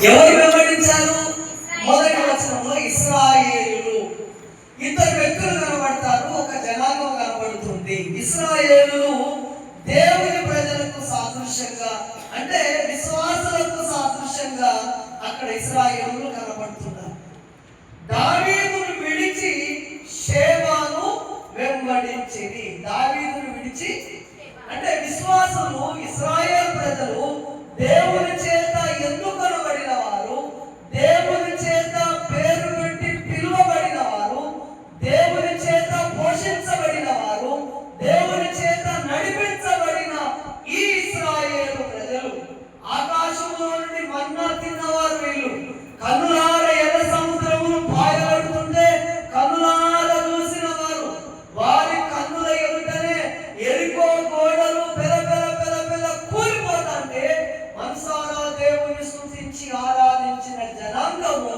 ఎవరు వెంబడించారు? మొదటి వచనంలో ఇశ్రాయేలులు. ఇద్దరు వ్యక్తులు కనబడతారు, ఒక జనాంగం కనబడుతుంది. ఇశ్రాయేలులు దేవుని ప్రజలకు సాదృశ్యంగా, అంటే విశ్వాసులకు సాదృశ్యంగా అక్కడ ఇశ్రాయేలులు కనబడుతున్నారు. దావీదును విడిచి షేబాను వెంబడించింది. దావీదును విడిచి అంటే విశ్వాసులు, ఇశ్రాయేల్ ప్రజలు దేవుని చేత ఎన్నుకొనబడిన వారు, దేవుని చేత పేరు పెట్టి పిలువబడిన వారు, దేవుని చేత పోషించబడిన వారు, దేవుని చేత నడిపించబడిన ఈ ఇశ్రాయేలు ప్రజలు. ఆకాశంలో నుండి మన్నా తిన్నవారు వీళ్ళు. కన్నులార ఎర్ర సముద్రమును పాయబడుతుంటే కన్నులార చూసిన వారు. వారి కన్నుల ఎదుటనే ఎరికో గోడలు పెల పెల పెల పెల కూలిపోతుంటే మనసారా దేవుని స్తుతించి ఆరాధించిన జనాంగము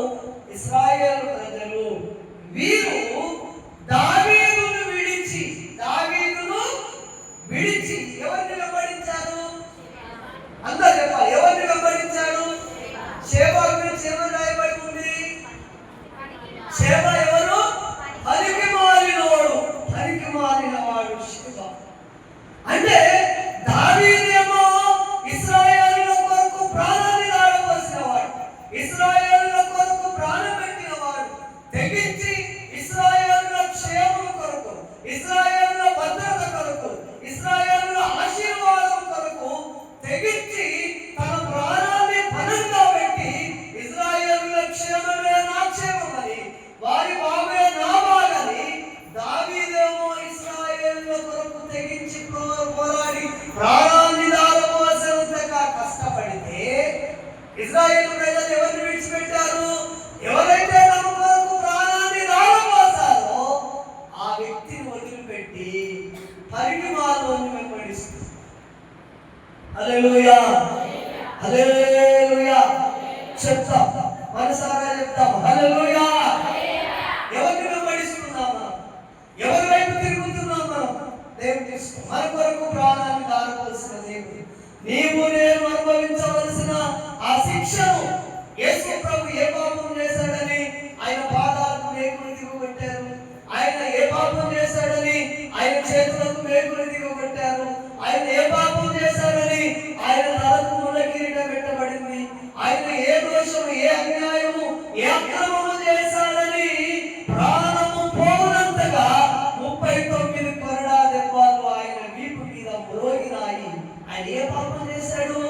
ఇశ్రాయేలు ప్రజలు. వీరు దావీదును విడిచి ఎవరిని వెంబడించారు? అందరూ చెప్పాలి, ఎవరిని వెంబడించాడు? షేబా గురించి ఏమని రాయబడి ఉంది? షేబా ఎవరు? పనికి మాలినవాడు షేబా. అంటే దావీదేమో ఇశ్రాయేలుల కొరకు ప్రాణాన్ని దాడవలసిన వాడు, ఇశ్రాయేలుల కొరకు ప్రాణం పెట్టిన వాడు, తెగించి ఇశ్రాయేలుల క్షేమం కొరకు, ఇశ్రాయేలుల భద్రత కొరకు, ఇశ్రాయేలుల ఆశీర్వాదం కొరకు తెగించి తన ప్రాణాన్ని పణంగా పెట్టి ఇశ్రాయేలుల క్షేమమే నా క్షేమమని, వారి బాగే నా బాగని దావీదేమో ఇశ్రాయేలుల కొరకు తెగించి పోరాడి ప్రాణాన్ని దారపోసేంతగా కష్టపడితే ఇశ్రాయేలు ప్రజలు ఎవరిని విడిచిపెట్టారు? ఎవరైతే తమ కొరకు ప్రాణాన్ని దారపోసారో ఆ వ్యక్తిని వదిలిపెట్టి పరికి మాలోని వెంబడిస్తారు. హల్లెలూయా, హల్లెలూయా చెప్తాం, మనసారా చెప్తాం హల్లెలూయా. ఎవరిని వెంబడిస్తున్నాం మనం? ఎవరి వైపు తిరుగుతున్నాం మనం? దేవుని మన కొరకు ప్రాణాన్ని దారవలసిన దేవుడు. నీవు నేను అనుభవించవలసిన ఆ శిక్షను యేసు ప్రభు ఏ పాపం చేశాడని ఆయన పాదాలకు మేకులు దిగబెట్టారు, ఆయన ఏ పాపం చేశాడని ఆయన చేతులకు మేకులు దిగబెట్టారు, ఆయన ఏ పాపం చేశాడని ఆయన తలకు ముళ్ళ కిరీటం పెట్టబడింది, ఆయన ఏ దోషము, ఏ అన్యాయము, ఏ అక్రమము చేశాడని ప్రాణము పోనంతగా 39 కొరడా దెబ్బలు ఆయన వీపు మీద మ్రోగినాయి. ఆయన ఏ పాపం చేశాడు?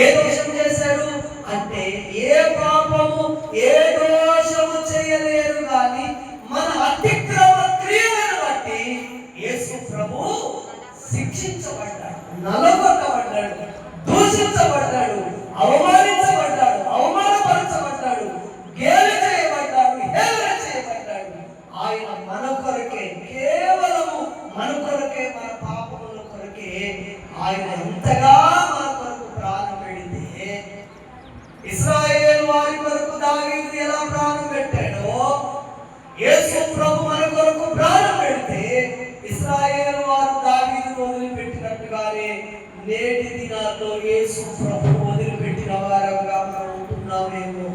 ఏ దోషం చేశాడు? అంటే ఏ పాపము ఏ దోషము చేయలేరు కానీ మన అతిక్రమ క్రియలను బట్టి యేసు ప్రభు శిక్షించబడ్డాడు, నలగొట్టబడ్డాడు, దూషించబడ్డాడు, అవమానించబడ్డాడు, అవమానపరచబడ్డాడు, గేలి చేయబడ్డాడు, హేళన చేయబడ్డాడు. ఆయన మన కొరకే, కేవలము మన కొరకే, మన పాపముల కొరకే ఆయన ఎంతగా మన కొరకు ప్రాణం పెడితే ఇశ్రాయేలు వారి కొరకు దావీదు ఎలా ప్రాణం పెట్టాడో యేసు ప్రభు మన కొరకు ప్రాణం పెడితే ఇశ్రాయేలు వారు దావీదును వదిలిపెట్టినట్టుగానే నేటి దినాల్లో యేసు ప్రభు వదిలిపెట్టిన వారంగా మనం ఉంటున్నామేమో.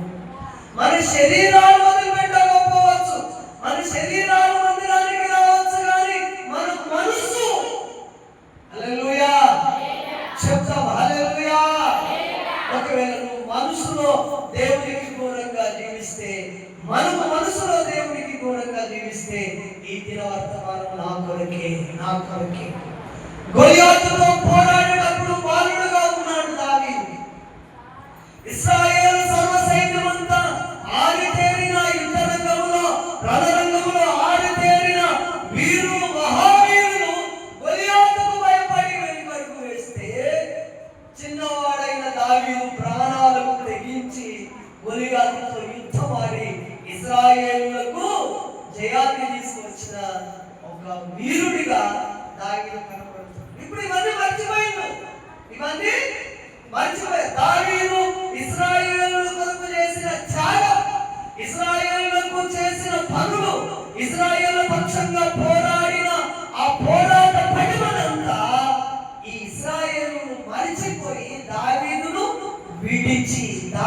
మన శరీరాలు వదిలిపెట్టకపోవచ్చు, మన శరీరాలు మందిరానికి రావచ్చు, కానీ మన మనసు హల్లెలూయా చెప్తాం హల్లెలూయా. ఒకవేళ నువ్వు మనసులో దేవునికి దూరంగా జీవిస్తే, మనము మనసులో దేవునికి దూరంగా జీవిస్తే ఈ దిన వర్తమానం నా కొరకే. గొలియాతుతో పోరాడినప్పుడు బాలుడుగా ఉన్నాడు దావీదు. ఇశ్రాయేలు సర్వ సైన్యమంతా ఆరితేరిన యుద్ధ రంగంలో, రణరంగంలో ఆరితేరిన వీరులు, మహావీరులు గొలియాతుకు భయపడి వెనుకడుగు వేస్తే చిన్నవాడైన దావీదు ప్రాణాలకు తెగించి గొలియాతుతో యుద్ధమాడి ఇశ్రాయేలులకు జయాన్ని తీసుకొచ్చిన ఒక వీరుడిగా దావీదు కనబడుతుంది. ఇప్పుడు ఇవన్నీ మర్చిపోయారు. దావీదు ఇశ్రాయేలు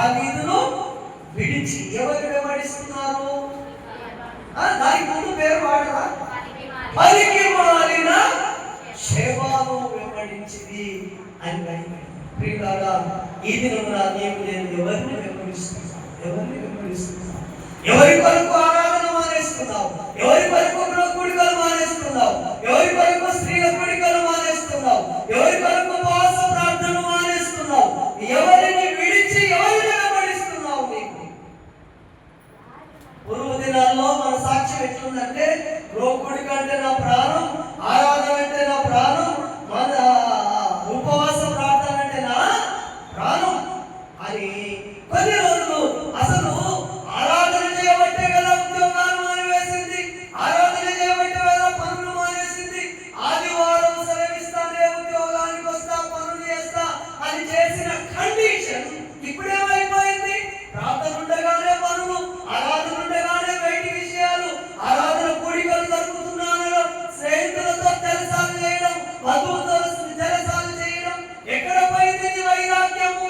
దావీదును విడిచి ఎవరు వెంబడిస్తున్నారు? దానికి ముందు పేరు వాడరా? పలికి మారిన శేబాను వెంబడించింది అని. ప్రియులారా, ఈ దినమున నీవు నేను ఎవరిని వెంబడిస్తున్నావు? ఎవరిని వెంబడిస్తున్నావు? ఎవరి కొరకు ఆరాధన మానేస్తున్నావు? ఎవరి కొరకు కూడికలు మానేస్తున్నావు? ఎవరి కొరకు స్త్రీల కూడికలు మానేస్తున్నావు? ఎవరి కొరకు ఉపవాస ప్రార్థన మానేస్తున్నావు? ఎవరిని విడిచి ఎవరిని వెంబడిస్తున్నావు? నీకు పూర్వ దినాల్లో మన సాక్ష్యం ఎట్లుందంటే, కూడిక అంటే నా ప్రాణం, ఆరాధన అంటే నా ప్రాణం, మన ఉపవాస ప్రార్థన అంటే నా ప్రాణం అని. కొన్ని రోజులు అసలు ఆరాధన చేయబట్టే కదా ఉద్యోగాలు మానేసింది, ఆరాధన చేయబట్టే కదా పనులు మానేసింది. ఆదివారం సెలవిస్తానే ఉద్యోగానికి వస్తా, పనులు చేస్తా అని చేసిన కండిషన్ ఇప్పుడేమైపోయింది? ప్రార్థన ఉండగానే పనులు, ఆరాధన ఉండగానే బయటి విషయాలు, ఆరాధన కూడికలు జరుపుతున్నాను, స్నేహితులతో జలసాలు చేయడం, వధువుతో జలసాలు చేయడం. ఎక్కడ పోయింది నీ వైరాగ్యము?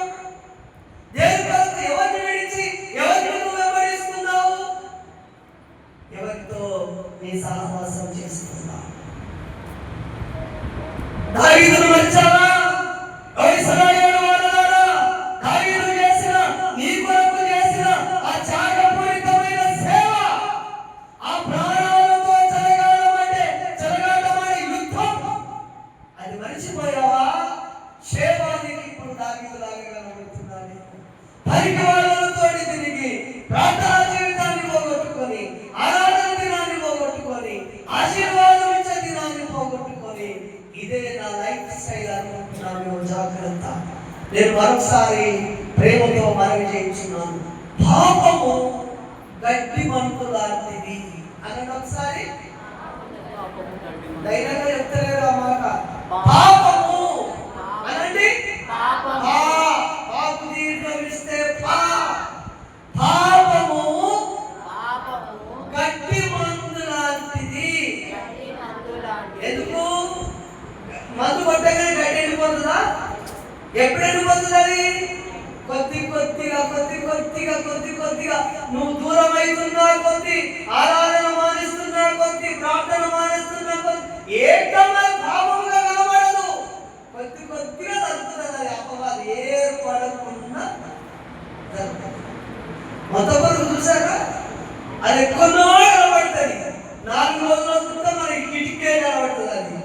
దేవుని కొరకు ఎవరిని విడిచి ఎవరిని నువ్వు వెంబడిస్తున్నావు? ఎవరితో నీ సహవాసం చేస్తున్నావు? దావీదును మరిచావా? ఇశ్రాయేలు వారలారా, దావీదు చేసిన, నీ కొరకు చేసిన ఆ త్యాగపూరితమైన సేవ, ఆ ప్రాణాలతో చెలగాటమనే యుద్ధం, అది మరిచిపోయావా? శేబానికి ఇప్పుడు దావీదులాగా కనబడుతున్నాడు. పరికి వాళ్ళతో తిరిగి ప్రార్థనా జీవితాన్ని పోగొట్టుకొని, ఆరాధన దినాన్ని పోగొట్టుకొని, ఆశీర్వాదం ఇచ్చే దినాన్ని పోగొట్టుకొని, ఇదే నా లైఫ్ స్టైల్ అనుకుంటున్నాను. జాగ్రత్త. నేను మరొకసారి ప్రేమతో మనవి చేయించున్నాను. పాపము గడ్డి మంటు లాంటిది అనండి. ఒకసారి ధైర్యంగా చెప్తలేరు ఆ మాట. పాపము అనండి. పాపు దీర్ఘమిస్తే పాపము గడ్డి మందు లాంటిది. ఎందుకు? మందు కొట్టగానే గడ్డి ఎండిపోతుందా? ఎప్పుడు ఎండిపోతుంది? కొద్ది కొద్దిగా నువ్వు దూరం అవుతున్నా కొద్ది, ఆరాధన మానేస్తున్నా కొద్ది, ప్రార్థన మానేస్తున్నా కొద్ది, ఏకమై భావముగా కనబడదు. కొద్దిగా జరుగుతుంది. అది అపవాది ఏర్పడకుండా జరుగుతుంది. మొత్తం చూసారా? అది ఎక్కువనో కనబడుతుంది. 4 రోజుల క్రితం మనకి కిటికే కనబడుతుంది. అది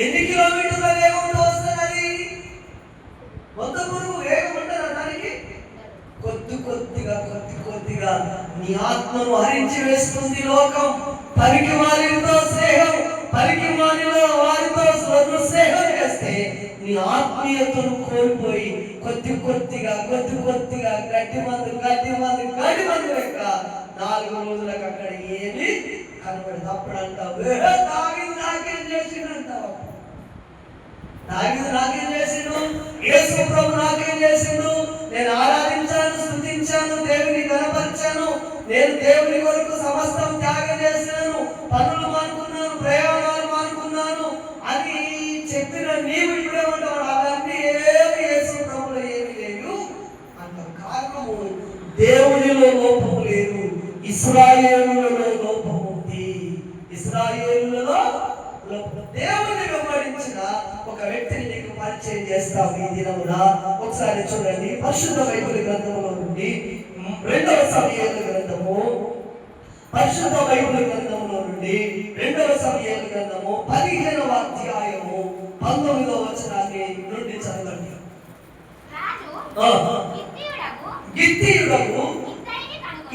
ఎన్ని కిలోమీటర్ల వేగంతో వస్తుంది? అది మొత్తం వేగం ఉంటుంది. దానికి కొద్దిగా నీ ఆత్మను హరించి వేస్తుంది లోకం. పరికి వారితో స్నేహం, పరికి వారితో స్నేహం చేస్తే నీ ఆత్మీయతను కోల్పోయి కొద్దిగా గడ్డి మందు లెక్క 4 రోజులకు అక్కడ ఏమి కనబడదు. అప్పుడు అంటావు, దావీదు నాకేం చేసిండు? యేసు ప్రభు నాకేం చేసిండు? నేను ఆరాధించాను, స్తుతించాను, దేవుని కనపరిచాను, నేను దేవుని కొరకు సమస్తం త్యాగం చేశాను, పనులు మానుకున్నాను, ప్రయాణాలు మానుకున్నాను అని చెప్పిన నీవు ఇప్పుడేమంటావు? అవన్నీ ఏమి యేసు ప్రభులో ఏమి లేవు అంటావు. కారణము దేవునిలో లోపము లేదు, ఇశ్రాయేలులలో లోపము ఉంది. ఇశ్రాయేలులలో దేవుని వెంబడించిన ఒక వ్యక్తిని నీకు పరిచయం చేస్తావు ఈ దినమున. ఒకసారి చూడండి, పరిశుద్ధ బైబిల్ గ్రంథంలో నుండి 2వ సమూయేలు గ్రంథము, పరిశుద్ధ బైబిల్ గ్రంథంలో నుండి 2వ సమూయేలు గ్రంథము 15వ అధ్యాయము 19వ వచనాన్ని నుండి చదవండి. గిత్తీయుడకు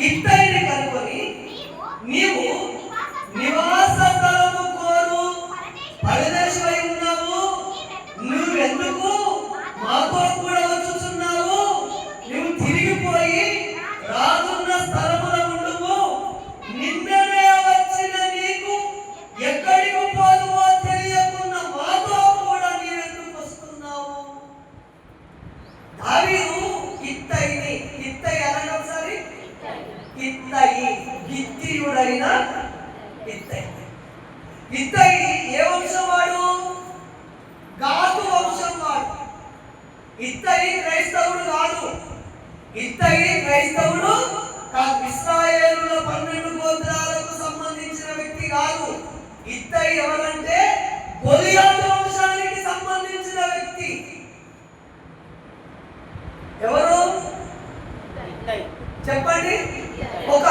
ఇత్తయిని కనుకొని నీవు నివాస స్థలము కోరు పరదేశమై ఉన్నావు. నువ్వెందుకు మాతో కూడా వచ్చుచున్నావు? నువ్వు తిరిగిపోయి రాజున్న స్థలముల ఉండుము. నిన్ననే వచ్చిన నీకు ఎక్కడికి పోదువో తెలియకుండా మాతో కూడా నీవెందుకు వస్తున్నావు? దావీదు ఇత్తయి అనండి ఒకసారి. గిత్తీయుడైన ఇత్తయి ఏ వంశం వాడు? గాదు వంశం వాడు. ఇత్తయి క్రైస్తవుడు కాదు, ఇత్తయి క్రైస్తవుడు కాదు, ఇశ్రాయేలుల 12 గోత్రాలకు సంబంధించిన వ్యక్తి కాదు. ఇత్తయి ఎవరంటే గొలియాతు వంశానికి సంబంధించిన వ్యక్తి. ఎవరు చెప్పండి? ఒక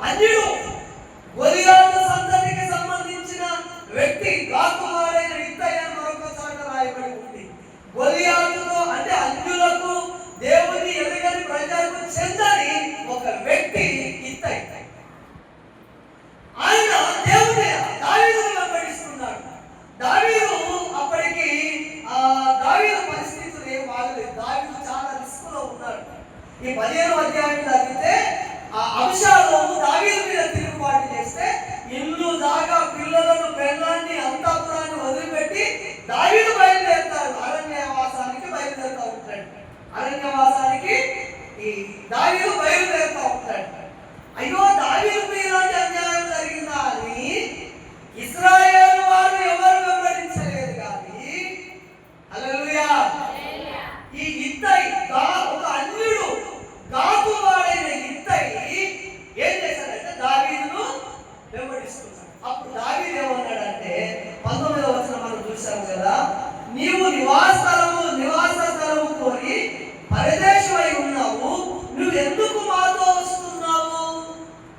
అన్యుడు గొలియాతు సంతతికి సంబంధించిన వ్యక్తి. రాకుమారైన ఇత్తయి అని మరొక చోట రాయబడి ఉంది. గొలియాతుతో అంటే అన్యులకు, దేవుని ఎరుగని ప్రజలకు చెందని ఒక వ్యక్తి ఇత్తయి. ఆయన దేవుడే దావీదును వెంబడిస్తున్నాడు. దావీదు అప్పటికి దావీదు పరిస్థితులు ఏం బాగలేదు. దావీదు చాలా రిస్క్ లో ఉన్నాడు. ఈ 15వ అధ్యాయం చదివితే అబ్షాలోము దావీదు మీద తిరుగుబాటు చేస్తే ఇల్లు దాకా పిల్లలను పెళ్ళాన్ని అంతఃపురాన్ని వదిలిపెట్టి దావీదు బయలుదేరుతాడు. అరణ్యవాసానికి బయలుదేరుతూ ఉంటాడు. అరణ్యవాసానికి ఈ దావీదు బయలుదేరుతూ ఉంటాడు. అయ్యో దావీదుకు ఇలాంటి అన్యాయం జరిగిందా అని ఇశ్రాయేలు వారు ఎవరు వెంబడించలేదు. కానీ హల్లెలూయా, ఈ ఇత్తయి ఒక అన్యుడు గాతు వాడైన ఇత్తయి ఏం చేశాడంటే దావీదును వెంబడిస్తున్నాడు. అప్పుడు దావీదు ఏమన్నాడంటే 19వ వచనం మనం చూసాం కదా, నీవు నివాస స్థలము కోరి పరదేశమై ఉన్నావు, నువ్వు ఎందుకు మాతో వస్తున్నావు?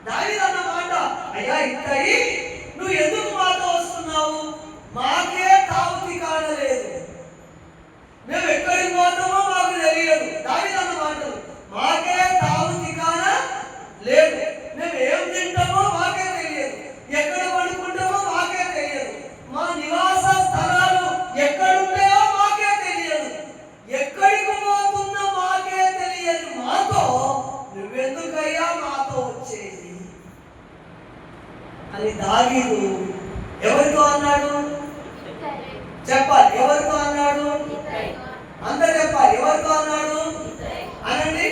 దావీదు అన్న మాట, అయ్యా ఇత్తయి నువ్వు ఎందుకు మాతో వస్తున్నావు? మాకే తావుతి కానలేదు, మేము ఎక్కడికి పోతామో మాకు తెలియదు. దావీదు అన్న మాటలు, మాకే తావుతి కాన లేదు, మేము ఏం తింటామో మాకే తెలియదు, ఎక్కడ పడుకుంటామో మాకే తెలియదు, మా నివాస స్థలాలు ఎక్కడుంటాయో మాకే తెలియదు, ఎక్కడికి పోతున్నా మాకే తెలియదు, మాతో నువ్వెందుకయ్యా మాతో వచ్చేది అని దావీదు ఎవరితో అన్నాడు? చెప్పాలి, ఎవరితో అన్నాడు? అందరు చెప్పాలి, ఎవరితో అన్నాడు అనండి.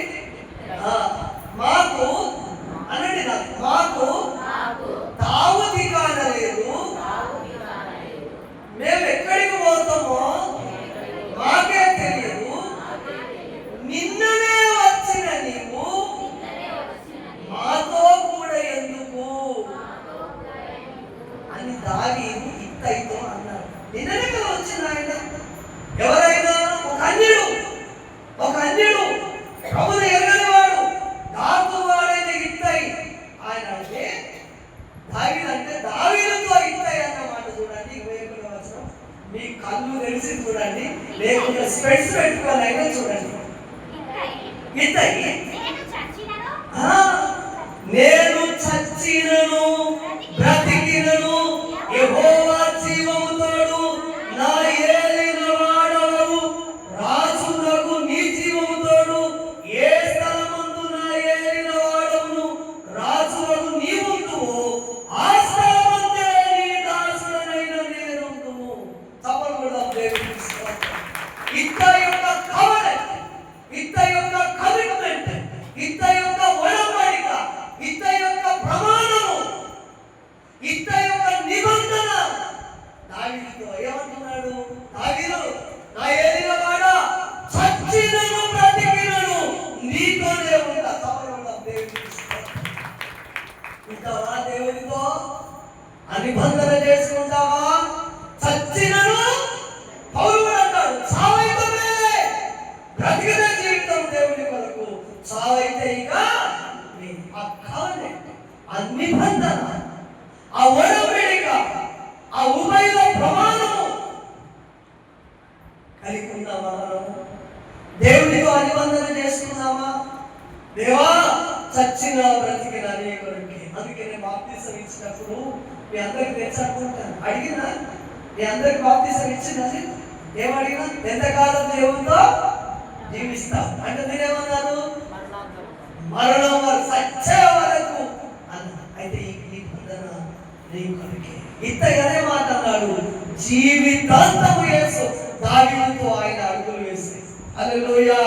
మాకు అనండి, మాకు తావుతి కానలేదు, మేము ఎక్కడికి పోతామో మాకే తెలియదు, నిన్ననే వచ్చిన నీవు మాతో కూడా ఎందుకు అని దావీదు ఇత్తయితో అన్నాడు. నిన్ననే కదా వచ్చిన ఆయన. ఎవరైనా ఒక అన్యుడు ప్రభుని ఎరగని వాడు, గాతు వాడైన ఇత్తయి ఆయన అంటే దావీదు అంటే దావీదుతో ఇత్తయి అన్నమాట. చూడండి 21వ వచనం, మీ కళ్ళు తెలిసి చూడండి, లేకుండా స్పెట్స్ పెట్టుకోవాలి అయినా చూడండి. ఇత్తయి నేను చచ్చినను బ్రతికినను యెహోవా జీవముతోడు నా ఏలిన వాడవు, రాజునకు నీ జీవముతోడు ఏ స్థలమందు నా ఏలిన వాడవును రాజునకు నీ ఉంటువు, ఆ స్థలమందే నీ దాసుడనైన నేను ఉంటువు. తప్పకుండా దేవుని ఇత్తయి యొక్క కవనెంట్, ఇత్తయి యొక్క కమిట్మెంట్, ఇత్తయి యొక్క ఒడంబడిక, ఇత్తయి యొక్క ప్రమాణము, ఇత్తయి యొక్క నిబంధన దావీదుతో ఏమంటున్నాడు? దావీదు నా ఏలిన వాడా, చచ్చినను బ్రతికినను నీతోనే ఉంటా. తప్పకుండా దేవుని ఉంటావా? దేవునితో నిబంధన చేసుకుంటావా? చచ్చినను పౌరుడు అంటాడు, చావైతే మేలే, బ్రతికిన జీవితం దేవుని కొరకు, చావైతే ఇక ఆ కవనెంట్, ఆ నిబంధన, ఆ ఒడంబడిక, ఆ ఉభయ ప్రమాణము కలిగి ఉన్నామా? దేవునితో నిబంధన చేసుకున్నామా? దేవా చచ్చిన బ్రతికిన నీ కొరకే. అందుకే నేను బాప్తిసం ఇచ్చినప్పుడు మీ అందరికి తెచ్చానుకుంటాను. అడిగినా మీ అందరికి బాప్తిసం ఇచ్చినది ఏమడిగినా, ఎంతకాలం దేవునితో జీవిస్తాం అంటే మీరేమన్నారు? మరణం వరకు, సచ్చే వరకు అన్న. అయితే ఈ నిబంధన నీ కొరకే. ఇత్తయి అనే మాట అన్నాడు, జీవితాంతము యేసు దావీదుతో ఆయన అడుగులు వేసి. హల్లెలూయా.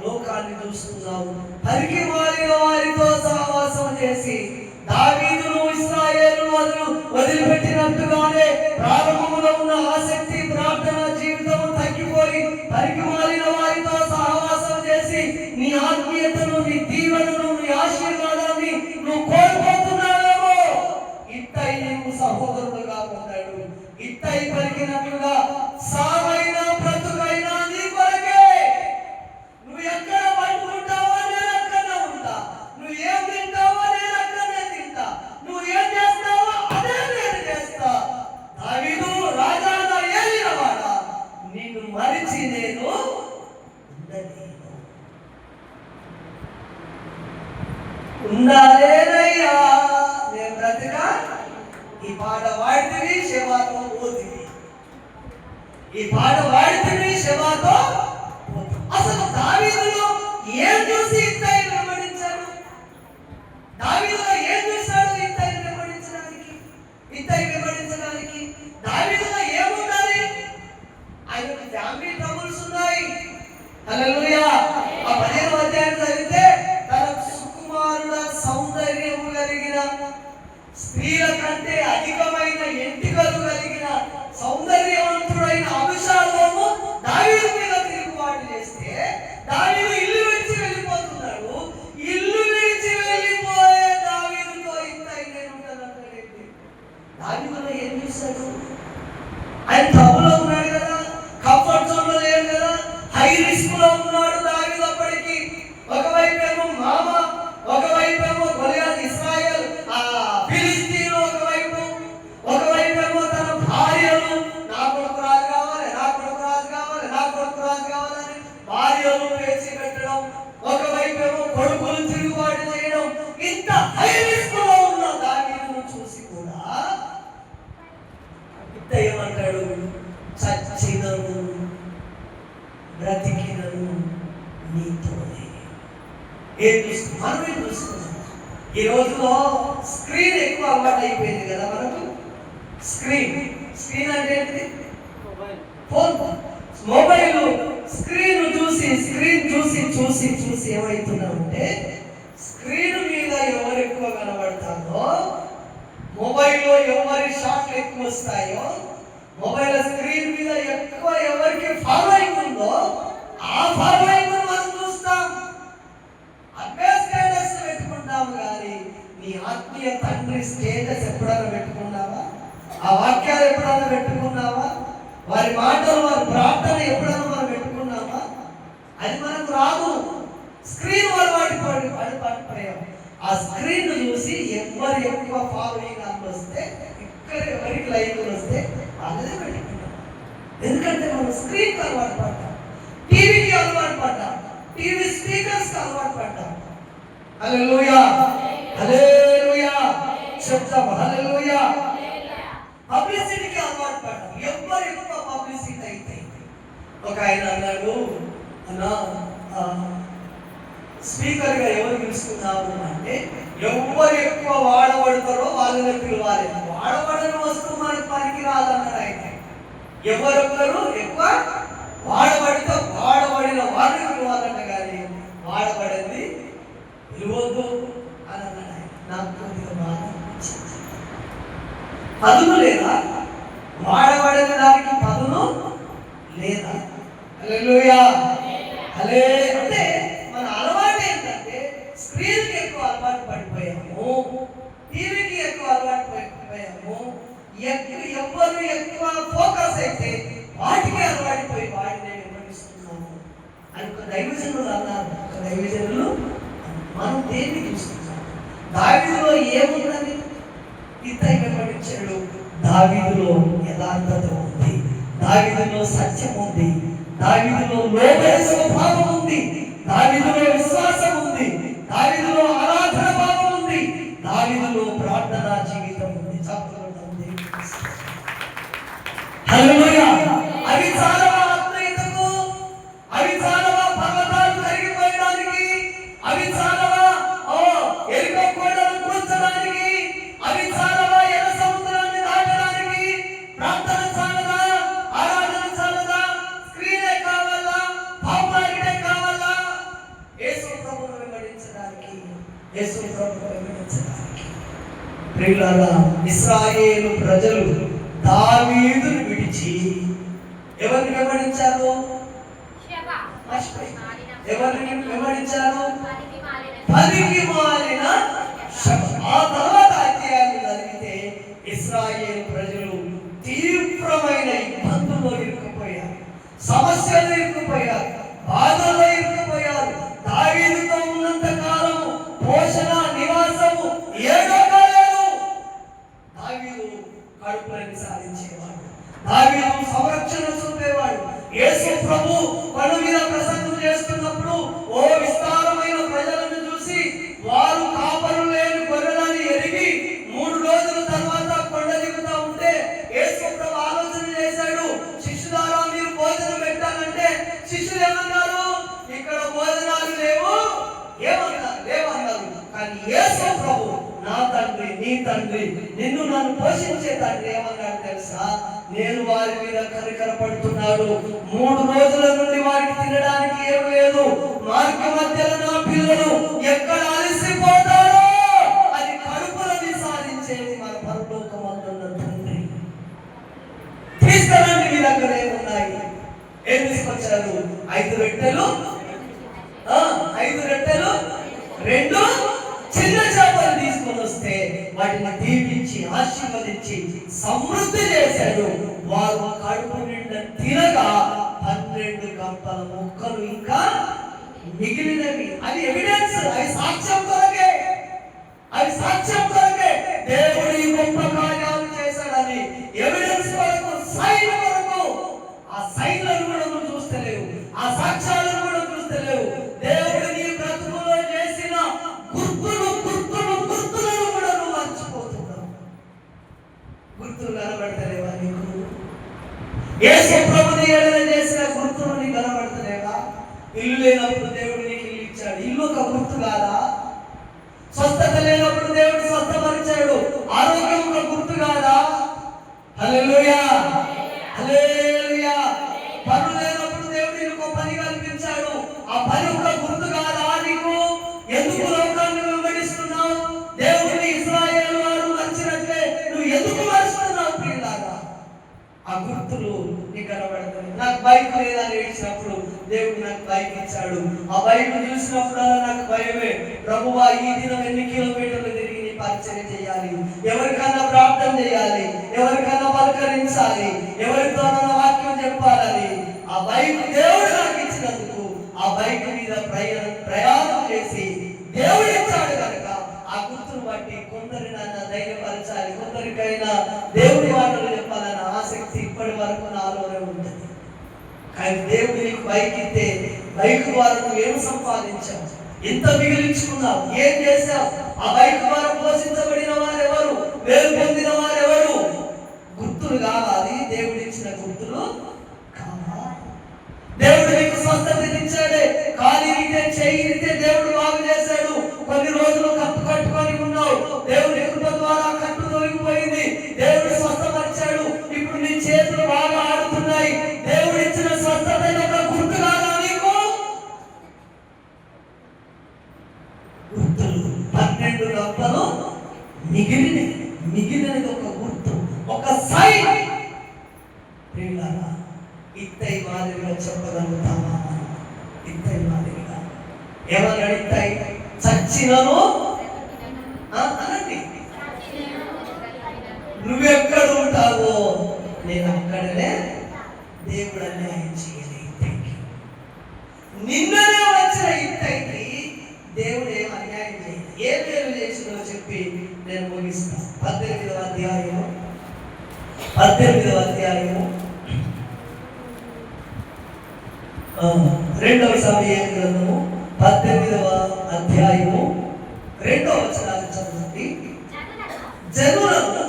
లోకాన్ని చూస్తున్నావు, పరికి మారిన వారితో సహవాసం చేసి దావీదును ఇశ్రాయేలును వదిలిపెట్టినట్టుగానే ప్రారంభంలో ఉన్న ఆసక్తి, ప్రార్థన జీవితం తగ్గిపోయి పరికి మారిన వారి ఆత్మీయతను, నీ దీవెనను, నీ ఆశీర్వాదాన్ని నువ్వు కోల్పోతున్నావేమో. ఇత్తయి నీకు సహోదరుడుగా ఉన్నాడు. ఇత్తయి పలికినట్లుగా సావైనా బ్రతుకైనా నీ కొరకే. నువ్వు ఎక్కడ పట్టుకుంటావో నేను అక్కడనే ఉంటా. నువ్వు ఏం తింటావో నేను అక్కడనే తింటా. నువ్వు ఏం చేస్తావో అదే నేను చేస్తా. దావీదు రాజాగా ఏలినవాడా, నిన్ను మరిచి నేను ఉండాలేనయ్యా. నేను బ్రతిగా ఈ పాట వాడితివి, శవాతో పోతివి. ఈ పాట వాడితివి, శవాతో పోతివి. అసలు దావీదులో ఏం చూసి ఇత్తయి వెంబడించాడు? దావీదులో ఏం చూశాడు ఇత్తయి వెంబడించడానికి? దావీదులో ఏముండాలి? ఆయనకు ఫ్యామిలీ ట్రబుల్స్ ఉన్నాయి. హల్లెలూయా. ఆ 15వ అధ్యాయం చదివితే తన సుకుమారుల సౌందర్యము కలిగిన, స్త్రీల కంటే అధికమైన ఎంటికలు కలిగిన సౌందర్యవంతుడైన అభిషాలోము దావీదు మీద తిరుగుబాటు చేస్తే దావీదు ఇల్లు విడిచి వెళ్ళిపోతున్నాడు. ఇల్లు విడిచి వెళ్ళిపోయే దావీదుతో ఇత్తయి నేను ఉంటానంటాడేంటి? దావీదులో ఏం చేశాడు? ఆయన ట్రబుల్లో ఉన్నాడు కదా, కంఫర్ట్ జోన్ లో లేడు కదా, హై రిస్క్ లో ఉన్నాడు దావీదు అప్పటికి. ఒకవైపేమో మామ, ఒకవైపేమో గొలియాతు ఇశ్రాయేల్ ఫిలిస్తీను, ఒకవైపేమో తన భార్యలు, నా కొడుకు రాజు కావాలి, నా కొడుకు రాజు కావాలి, నా కొడుకు రాజు కావాలని భార్యలు వేచి పెట్టడం, ఒకవైపేమో కొడుకులు తిరుగుబాటు చేయడం. ఇంత హై రిస్క్ లో ఉన్న దావీదును చూసి కూడా ఏమంటాడు? చచ్చినను బ్రతికినను నీతోనే. ఏం చూస్తున్నాం? మనం ఏం చూస్తున్నాం? ఈ రోజులో స్క్రీన్ ఎక్కువ అలవాటు అయిపోయింది కదా మనకు. స్క్రీన్ అంటే ఏంటిది? Phone, mobile. స్క్రీన్ చూసి ఏమవుతున్నామంటే, స్క్రీన్ మీద ఎవరు ఎక్కువ కనబడతారో, మొబైల్లో ఎవరి షాట్లు ఎక్కువ వస్తాయో, మొబైల్ స్క్రీన్ మీద ఎక్కువ ఎవరికి ఫాలోయింగ్ ఉందో ఆ ఫాలోయింగ్ మనం చూస్తాం. అదే స్టేటస్ పెట్టుకుంటాము. కానీ నీ ఆత్మీయ తండ్రి స్టేటస్ ఎప్పుడైనా పెట్టుకున్నావా? ఆ వాక్యాలు ఎప్పుడైనా పెట్టుకున్నావా? వారి మాటలు, వారి ప్రార్థన ఎప్పుడైనా మనం పెట్టుకున్నామా? అది మనకు రాదు. స్క్రీన్ అలవాటు పడిపోయాం. ఆ స్క్రీన్ చూసి ఎవరు ఎక్కువ ఫాలోయింగ్ వస్తే, ఇక్కడ ఎవరికి లైక్లు వస్తే అదే పెట్టుకుంటాం. ఎందుకంటే మనం స్క్రీన్కి అలవాటు పడ్డాం, టీవీకి అలవాటు పడ్డాం, టీవీ స్పీకర్స్కి అలవాటు పడ్డాం. హల్లెలూయా, హల్లెలూయా, చెప్తాం హల్లెలూయా. పబ్లిసిటీకి అలవాటు పడ్డాం. ఎవరు ఎక్కువ పబ్లిసిటీ అయితే. ఒక ఆయన అన్నాడు, అన్నా స్పీకర్గా ఎవరు పిలుస్తున్నాము అంటే, ఎవరు ఎక్కువ వాడబడతారో వాళ్ళని పిలవాలి. వాడబడని వస్తువు మనకు పనికి రాదన్నాడు ఆయన. ఎవరొక్కరు ఎక్కువ వాడబడితే వాడబడిన వారిని పిలవాలంట, కానీ వాడబడింది పిలవద్దు అని అన్నాడు ఆయన. నాకు కొద్దిగా బాగా పదును లేదా? వాడబడిన దానికి పదును లేదా? హల్లెలూయా, హల్లే. అంటే మన అలవాటు ఏంటంటే స్క్రీన్కి ఎక్కువ అలవాటు పడిపోయాము, టీవీకి ఎక్కువ అలవాటు పడిపోయాము. ఎవరు ఎక్కువ ఫోకస్ అయితే వాటికి అలవాటుపోయి వాటిని విమర్శిస్తున్నాము అని ఒక దైవజనులు అన్నారు. ఒక దైవజనులు మనం దేన్ని చూస్తున్నాం? దావీదులో ఏముందని ఇత్తయి వెంబడించాడు? దావీదులో యథార్థత ఉంది, దావీదులో సత్యం ఉంది, దావీదులో లోబడే స్వభావం ఉంది, దావీదులో విశ్వాసం ఉంది, దావీదులో ఆరాధన భావం ఉంది, దావీదులో ప్రార్థనా జీవితం ఉంది. చప్పట్లు ఉంది. హల్లెలూయా. అవి చాలవా ఆత్మీయతకు? అవి చాలవా పర్వతాలు కరిగిపోయడానికి? అవి చాలవా ఎరుక కోటలు కూర్చడానికి? అవి చాలవా ఎర్ర సముద్రాన్ని దాటడానికి? ప్రార్థన చాలదా? ఆరాధన చాలదా? స్క్రీనే కావాలా? పాపులారిటీ కావాలా? యేసు ప్రభువును వెంబడించడానికి, యేసు ప్రభువును వెంబడించడానికి. ప్రియులారా, ఇశ్రాయేలు ప్రజలు దావీదును విడిచి ఎవరిని వెంబడించారు? మర్చిపోయి ఎవరిని వెంబడించారు? పనికి మాలిన ఆ తర్వాత అధ్యాయాలు జరిగితే ఇశ్రాయేలు ప్రజలు తీవ్రమైన ఇబ్బందుల్లో ఇరుక్కుపోయారు, సమస్యలు ఇరుక్కుపోయారు, బాధల్లో ఇరుక్కుపోయారు. దావీదుతో ఉన్నంత కాలము పోషణ నివాసము ఏదో కాలేదు. దావీదు కడుపులని సాధించేవాడు, దావీదు సంరక్షణ చూపేవాడు. యేసు ప్రభు కొండ మీద ప్రసంగం చేస్తున్నప్పుడు ఓ విస్తారమైన ప్రజలను చూసి వారు కాపరులు లేని గొర్రెలని ఎరిగి 3 రోజుల తర్వాత కొండ దిగుతా ఉంటే యేసు ప్రభు ఆలోచన చేశాడు, శిష్యులారా మీరు భోజనం పెట్టాలంటే శిష్యులు ఏమన్నారు? ఇక్కడ భోజనాలు లేవు లేవన్నారు. కానీ యేసు ప్రభు నా తండ్రి నీ తండ్రి నిన్ను నన్ను పోషించే తండ్రి ఏమన్నాడు తెలుసా? నేను వారి మీద కనికరపడుతున్నాడు. 3 రోజుల నుండి వారికి తినడానికి ఏమి లేదు. మార్గ మధ్యలో నా పిల్లలు ఎక్కడ అలసిపోతారో అది కడుపులని సాధించేది మన పరలోకమందున్న తండ్రి. తీసుకురండి, మీ దగ్గర ఏమున్నాయి? ఏం తీసుకొచ్చారు? 5 రొట్టెలు 2 చిన్న చేపలు తీసుకొని వస్తే వాటిని దీవించి ఆశీర్వదించి సమృద్ధి చేశాడు. వారు కడుపు నిండా తినగా 12 గంపల ముక్కలు ఇంకా మిగిలినవి. అది ఎవిడెన్స్, అది సాక్ష్యం కొరకే, దేవుడి గొప్ప కార్యాలు చేశాడని ఎవిడెన్స్ కొరకు, సైన్ కొరకు. ఆ సైన్లను కూడా నువ్వు చూస్తలేవు, ఆ సాక్ష్యాలను కూడా చూస్తలేవు. దేవుడు నీ బ్రతుకులో చేసిన గుర్తులను కూడా నువ్వు మర్చిపోతున్నావు. గుర్తులు కనబడతలేవా నీకు? యేసు ప్రభుని ఏడన చేసిన గుర్తులు నీకు కనబడతలేవా? ఇల్లు లేనప్పుడు దేవుడు నీకు ఇల్లు ఇచ్చాడు, ఇల్లు ఒక గుర్తు కాదా? స్వస్థత లేనప్పుడు దేవుడు స్వస్థపరిచాడు, ఆరోగ్యం ఒక గుర్తు కాదా? హల్లెలూయా, హల్లెలూయా. పని లేనప్పుడు దేవుడు నీకు పని కల్పించాడు, ఆ పని ఒక గుర్తు కాదా నీకు? ఎందుకు లోకాన్ని వెంబడిస్తున్నావు? దేవుడిని ఇశ్రాయేలు వారు మర్చినట్లే నువ్వు ఎందుకు మర్చిస్తున్నావు? ప్రియులారా, ఆ గుర్తులు నీకు కనబడతాయి. నాకు బైక్ లేదని ఏడ్చినప్పుడు దేవుడు నాకు బైక్ ఇచ్చాడు. ఆ బైక్ చూసినప్పుడల్లా నాకు భయమే. ప్రభువా, ఈ దినం ఎన్ని కిలోమీటర్లు తిరిగి నీ పరిచయం చేయాలి, ఎవరికైనా ప్రార్థన చేయాలి, ఎవరికైనా పలకరించాలి, ఎవరితో వాక్యం చెప్పాలని ఆ బైక్ దేవుడు నాకు ఇచ్చినందుకు ఆ బైక్ మీద ప్రయాణం చేసి దేవుడు ఇచ్చాడు కనుక ఆ గుర్తును బట్టి కొందరి నన్ను ధైర్యపరచాలి, కొందరికైనా దేవుడి మాటలు చెప్పాలన్న ఆసక్తి ఇప్పటి వరకు నాలోనే ఉంటుంది. కానీ దేవుడు నీకు బైక్ ఇస్తే బైక్ ద్వారా నువ్వు ఏం సంపాదించావు? ఎంత మిగిలించుకున్నావు? ఏం చేశావు? ఆ బైక్ ద్వారా పోషించబడిన వారు ఎవరు? వేరు పొందిన వారు ఎవరు? గుర్తులు కావాలి, దేవుడు ఇచ్చిన గుర్తులు కావాలి. దేవుడు నీకు స్వస్థత ఇచ్చాడే, కాలి ఇదే చెయ్యి ఇదే దేవుడు బాగు చేశాడు. కొన్ని రోజులు కట్టుకొని ఉన్నావు, దేవుడి కృప ద్వారా కట్టు తొలగిపోయింది, దేవుడు స్వస్థపరిచాడు. ఇప్పుడు నీ చేతులు బాగా ఆడుతున్నాయి. దేవుడు ఇచ్చిన స్వస్థత ఒక గుర్తు కాదా నీకు? గుర్తులు 12 గంపలు మిగిలినది ఒక గుర్తు, ఒక సైన్. ప్రియులారా, ఇత్తై మాదిరిగా చెప్పగలుగుతామా? ఇత్తై మాదిరిగా ఏమన్నాడు? ఇత్తై చచ్చినను అనండి, నువ్వెక్కడ ఉంటావో నేను అక్కడనే. దేవుడు అన్యాయం చేయలే ఇత్తైకి. నిన్ననే వచ్చిన ఇత్తైకి దేవుడు ఏం అన్యాయం చేయలేదు. ఏ పేరు చేసిందో చెప్పి నేను ముగిస్తాను. 18వ అధ్యాయము 2వ సమూయేలు గ్రంథము 18వ అధ్యాయము 2వ వచనాన్ని చదవండి. జనులను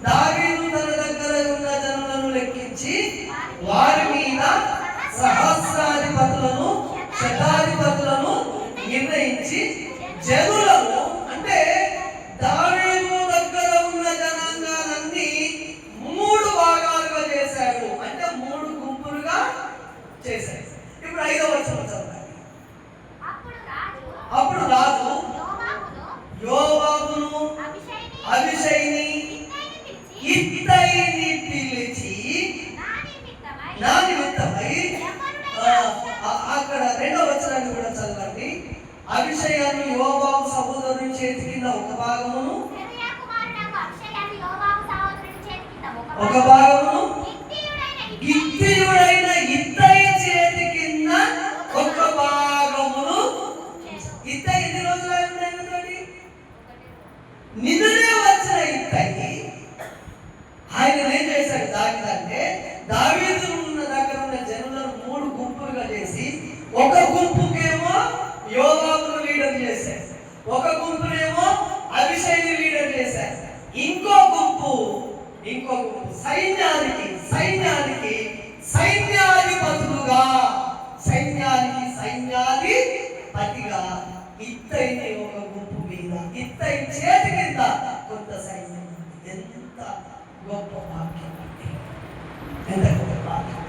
దావీదు తన దగ్గర ఉన్న జనులను లెక్కించి వారి మీద సహస్రాధిపతులను శతాధిపతులను నిర్ణయించి జనులను, అంటే దావీదు దగ్గర ఉన్న జనాంగాలన్నీ 3 భాగాలుగా చేశాడు, అంటే 3 గుంపులుగా చేశాడు. ఇప్పుడు 5వ వచనం చదవండి. అప్పుడు రాజు యోవాబును అబీషైని ఇత్తయిని పిలిచి నా నిమిత్తమై అక్కడ 2వ వచనాన్ని కూడా చదవండి. అభిషేకాన్ని యోవాబు సహోదరుని చేతి కింద ఒక భాగమును గిత్తీయుడైన ఇత్తయి చేతి కింద ఒక భాగమును. ఇత్తయి ఎన్ని రోజులు అయినది? నిన్ననే వచ్చిన ఇత్తయి. ఆయన ఏం చేశాడు దావిదంటే, దావీదు ఉన్న దగ్గర ఉన్న జనులను 3 గుంపులుగా చేసి, ఒక గుంపుకేమో యోవాబును లీడర్ చేశారు, ఒక గుంపునేమో అభిషేక్ని లీడర్ చేశారు, ఇంకో గుంపు సైన్యాధిపతిగా ఇత్తయిని ఒక గుంపు మీద, ఇత్తయి చేతి కింద కొంత సైన్యం. ఎంత గొప్ప వాక్యం అండి, ఎంత గొప్ప వాక్యం.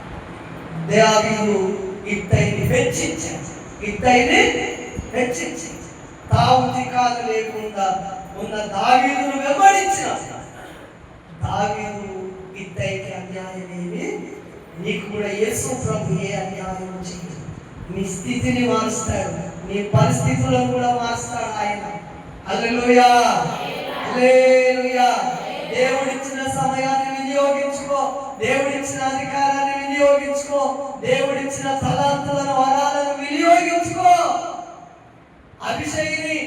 దావీదు ఇత్తయిని హెచ్చించి తావు దిక్కాలు లేకుండా ఉన్న దావీదును వెంబడించిన దావీదు ఇత్తయికి అన్యాయమేమి, నీకు కూడా యేసు ప్రభు ఏ అన్యాయం చేయదు. నీ స్థితిని మారుస్తాడు, నీ పరిస్థితులను కూడా మారుస్తాడు ఆయన. హల్లెలూయా, హల్లెలూయా. దేవుడిచ్చిన సమయాన్ని వినియోగించుకో, దేవుడిచ్చిన అధికారాన్ని వినియోగించుకో, దేవుడిచ్చిన తలాంతులను వరాలను వినియోగించుకో. అభిషేకిని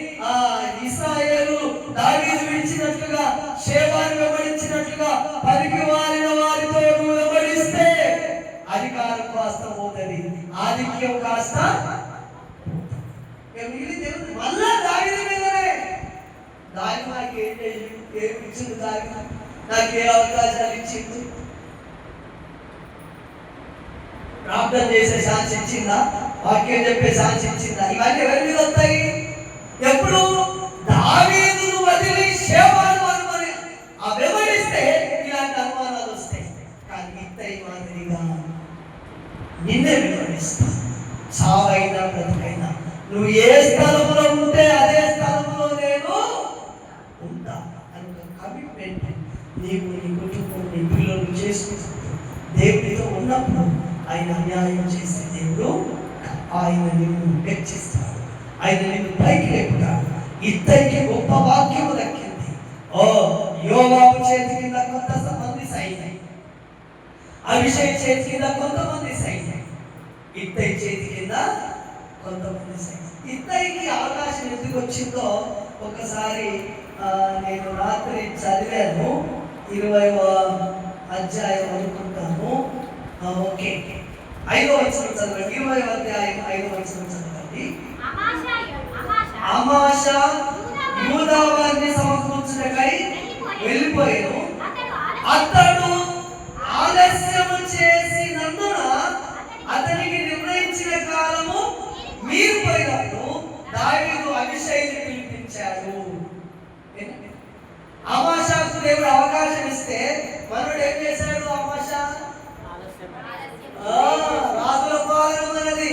ఇశ్రాయేలు దావీదు విడిచినట్లుగా, షేబాను వెంబడించినట్లుగా పరికి వారిన వారితో నువ్వు వెంబడిస్తే అధికారం కాస్త పోతుంది, ఆధిక్యం కాస్త మళ్ళా దావీదు మీదనే. దావీదు నాకు ఏం ఇచ్చింది, దావీదు నాకు ఏ అవకాశాలు ఇచ్చింది? ప్రార్థన చేసే ఛాన్స్ ఇచ్చిందా? వాక్యం చెప్పే ఛాన్స్ ఇచ్చిందా? ఇవన్నీ ఎవరి మీద వస్తాయి? ఎప్పుడు దావీదును వదిలి షేబాను అనుమని వెంబడిస్తే ఇలాంటి అనుమానాలు వస్తాయి. కానీ ఇత్తయి మాదిరిగా నిన్నే వెంబడిస్తా, చావైనా బ్రతుకైనా నువ్వు ఏ స్థలంలో ఉంటే అదే స్థలంలో నేను ఉంటా అని కమిట్మెంట్ నీవు, నీ కుటుంబం, నీ పిల్లలు చేసుకుంటూ దేవుడితో ఉన్నప్పుడు ఆయన అన్యాయం చేసే దేవుడు. ఆయన నిన్ను హెచ్చిస్తాడు, ఆయన నిన్ను పైకి లేపుతాడు. ఇత్తయికి గొప్ప వాక్యము దక్కింది. యోవాబు చేతి కింద కొంతమంది సైన్యం, అభిషేక్ చేతి కింద కొంతమంది సైన్యం, ఇత్తయి చేతి కింద కొంతమంది సైన్యం. ఇత్తయికి అవకాశం ఎందుకు వచ్చిందో ఒకసారి నేను రాత్రి చదివాను, 20వ అధ్యాయం అనుకుంటాను. ఓకే, 5వ వచనం చదవండి. 20వ అధ్యాయం 5వ వచనం చదవండి. అమాషా యూదా వారిని సమకూర్చుటకై వెళ్ళిపోయాను, అతడు ఆలస్యము చేసినందున అతనికి నిర్ణయించిన కాలము మీరిపోయినప్పుడు దావీదు అభిషేక్ని పిలిపించాడు. అమాషాకు దేవుడు అవకాశం ఇస్తే మనోడు ఏం చేశాడు? అమాషా రాజుల పాలన మనది,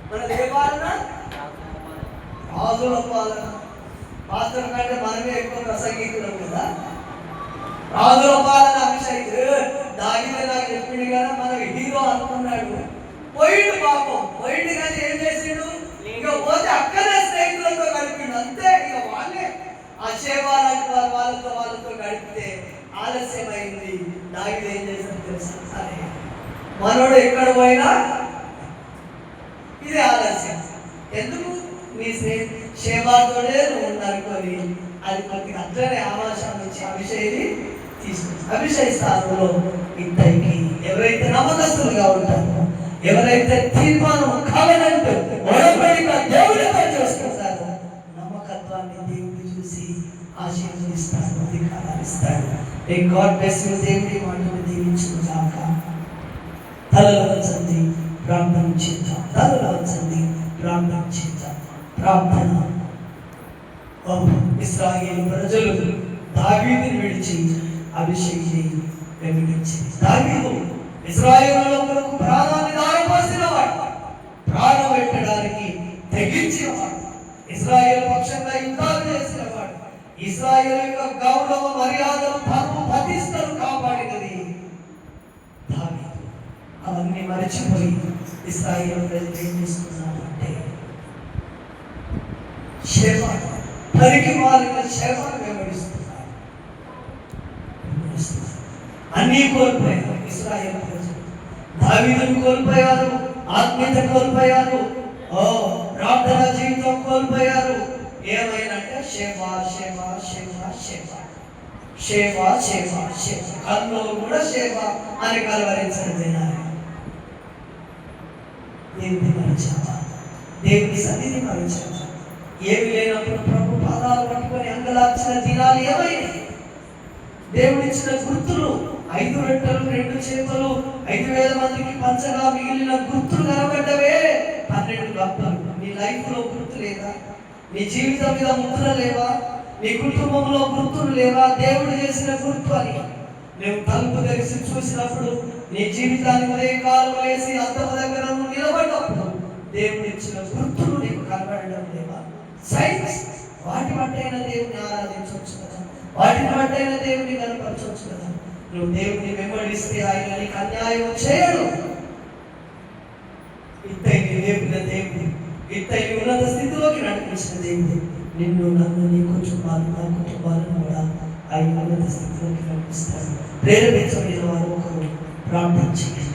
మనది ఏ పాలన? రాజుల పాలన. పాత్ర కంటే మనమే ఎక్కువ ప్రసంగిస్తున్నాం కదా. రాజుల పాలన అభిషేక్ దావీదు నాకు చెప్పిండు కదా, మనకి హీరో అనుకున్నాడు. పోయిండు పాపం, పోయిండు కానీ ఏం చేసిండు? ఇక పోతే అక్కడే స్నేహితులతో గడిపిండు అంతే. ఇక వాళ్ళే ఆ షేబా లాంటి వాళ్ళతో గడిపితే ఆలస్యమైంది. దావీదు ఏం చేశాడు తెలుసా? సరే మనోడు ఎక్కడ పోయినా ఇది ఆలస్యం ఎందుకు? నీ షేబాతోనే నువ్వు ఉందనుకొని అది మనకి అట్లనే ఆవాసం నుంచి అభిషేక్ని తీసుకుంది. అభిషేక్ స్థానంలో ఇద్దరికి ఎవరైతే నమ్మకస్తులుగా ఉంటారో, ఎవరైతే తీర్మానం కావాలంటే ఒడబడిక దేవుడితో చేసుకుంటారో, నమ్మకత్వాన్ని దేవుడు చూసి ఆశీర్వదిస్తాడు, అధికారాలు ఇస్తాడు. God bless you. దేవుడి మాటను దీవించుగాక. తలలు వంచండి, ప్రార్థన చేద్దాం. తలలు వంచండి, ప్రార్థన చేద్దాం. ప్రార్థన. ఇశ్రాయేలు ప్రజలు దావీదుని విడిచి అభిషేక్ని వెంబడించింది. దావీదు ఇశ్రాయేలు కొరకు ప్రాణాన్ని దారపోసినవాడు, ప్రాణం పెట్టడానికి తెగించినవాడు, ఇశ్రాయేలు పక్షంగా యుద్ధాలు చేసినవాడు, ఇశ్రాయేలు యొక్క గౌరవ మర్యాదలు ధర్మ ప్రతిష్టలు కాపాడినది అన్ని మరిచిపోయి ఇశ్రాయేలు ప్రజలు ఏం చేస్తున్నారంటే షేమ పరికి మారిన షేమను వెంబడిస్తున్నారు. అన్నీ కోల్పోయారు ఇశ్రాయేలు ప్రజలు. దావీదును కోల్పోయారు, ఆత్మీయత కోల్పోయారు, ప్రార్థన జీవితం కోల్పోయారు. ఏమైనంటే షేమ షేమ షేమ షేమ షేమ షేమ షేమ కన్నులు కూడా షేమ అని కలవరించడం వినాలి. దేవుని మరిచావా? దేవుని సన్నిధి మరిచావా? ఏమి లేనప్పుడు ప్రభు పాదాలు పట్టుకొని అంగలార్చిన దినాలు ఏమైనాయి? దేవుడిచ్చిన గుర్తులు 5 రొట్టెలు 2 చేపలు 5,000 మందికి పంచగా మిగిలిన గుర్తులు కనబడ్డవే 12 గంపలు. నీ లైఫ్ లో గుర్తు లేదా? నీ జీవితం మీద ముద్ర లేవా? నీ కుటుంబంలో గుర్తులు లేవా? దేవుడు చేసిన గుర్తు అని నువ్వు తలుపు తెరిచి చూసినప్పుడు, నీ జీవితాన్ని ఉదయకాలం వేసి అద్దం దగ్గర నిలబడినప్పుడు దేవుడు ఇచ్చిన గుర్తులు నీకు కనబడడం లేవా? సైన్స్ వాటి బట్టైన దేవుని ఆరాధించవచ్చు కదా, వాటిని బట్టైన దేవుని కనపరచవచ్చు కదా. నువ్వు దేవుని వెంబడిస్తే ఆయన నీకు అన్యాయం చేయడు. ఇత్తైని లేపిన దేవుడు, ఇత్తైని ఉన్నత స్థితిలోకి నడిపించిన దేవుడు నిన్ను నన్ను నీ కుటుంబాలు నా కుటుంబాలను కూడా ఆయన ఉన్నత స్థితిలోకి నడిపిస్తాడు. ప్రేరేపించబడిన వారు ఒకరు ప్రార్థన చేయండి.